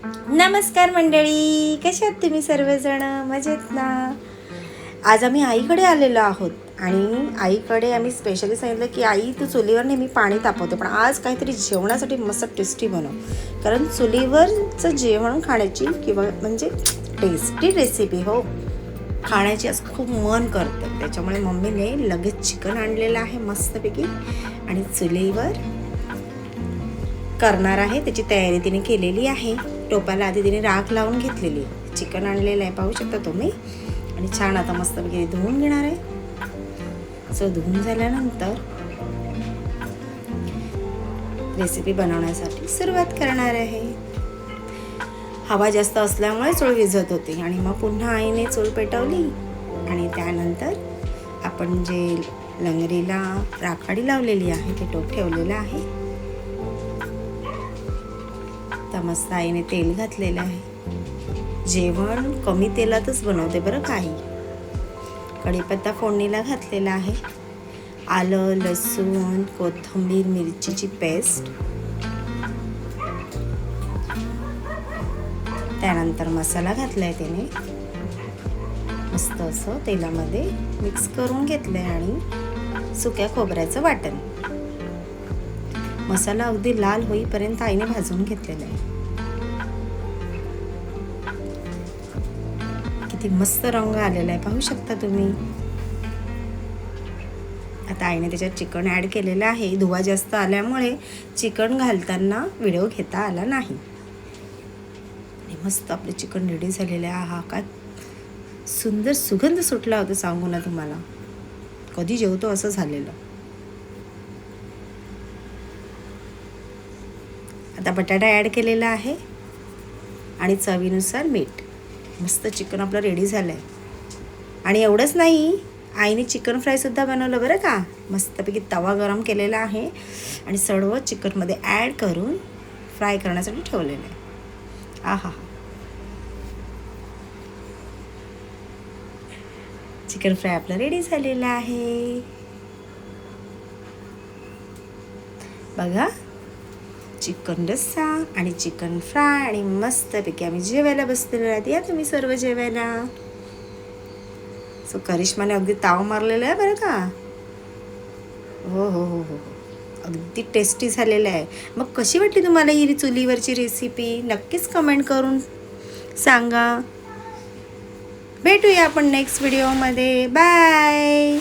नमस्कार मंडळी, कसे आहात तुम्ही सर्वजण? मजेत ना? आज आम्ही आईकडे आलेलो आहोत आणि आईकडे आम्ही स्पेशली सांगितलं की आई तू चुलीवर नेहमी पाणी तापवते, पण आज काहीतरी जेवणासाठी मस्त टेस्टी बनव. कारण चुलीवरचं जेवण खाण्याची किंवा म्हणजे टेस्टी रेसिपी हो खाण्याची आज खूप मन करतं. त्याच्यामुळे मम्मीने लगेच चिकन आणलेलं आहे मस्तपैकी आणि चुलीवर करणार आहे. त्याची तयारी तिने केलेली आहे. टोपाला आधी तिने राख लावून घेतलेली. चिकन आणलेलं आहे, पाहू शकता तुम्ही. आणि छान आता मस्तपैकी धुवून घेणार आहे. सो धुवून झाल्यानंतर रेसिपी बनवण्यासाठी सुरुवात करणार आहे. हवा जास्त असल्यामुळे चूल विझत होती आणि मग पुन्हा आईने चूल पेटवली आणि त्यानंतर आपण जे लंगरीला राखाडी लावलेली आहे ते टोप ठेवलेलं आहे. तर मस्त आईने तेल घातलेलं आहे. जेवण कमी तेलातच बनवते बरं काही. कढीपत्ता फोडणीला घातलेला आहे. आलं, लसूण, कोथिंबीर, मिरचीची पेस्ट, त्यानंतर मसाला घातलाय त्याने. मस्त असं तेलामध्ये मिक्स करून घेतलंय आणि सुक्या खोबऱ्याचं वाटण. मसाला अगदी लाल होईपर्यंत आईने भाजून घेतलेला आहे. किती मस्त रंग आलेला आहे, पाहू शकता तुम्ही. आता आईने त्याच्यात चिकन ॲड केलेलं आहे. धुवा जास्त आल्यामुळे चिकन घालताना व्हिडिओ घेता आला नाही. आणि मस्त आपले चिकन रेडी झालेले आहे. हा काय सुंदर सुगंध सुटला होता सांगू ना तुम्हाला. कधी जेवतो असं झालेलं. आता बटाटा ॲड केलेला आहे आणि चवीनुसार मीठ. मस्त चिकन आपलं रेडी झालं आहे. आणि एवढंच नाही, आईने चिकन फ्रायसुद्धा बनवलं बरं का. मस्तपैकी तवा गरम केलेला आहे आणि सर्व चिकनमध्ये ॲड करून फ्राय करण्यासाठी ठेवलेलं आहे. आहा, चिकन फ्राय आपलं रेडी झालेलं आहे बघा. चिकन रस्सा आणि चिकन फ्राय आणि मस्तपैकी आम्ही जेवायला बसलेलो आहोत. या तुम्ही सर्व जेवायला. सो करिश्माने अगदी ताव मारलेला आहे बरं का. हो हो हो हो अगदी टेस्टी झालेलं आहे. मग कशी वाटली तुम्हाला ही चुलीवरची रेसिपी? नक्कीच कमेंट करून सांगा. भेटूया आपण नेक्स्ट व्हिडिओमध्ये. बाय.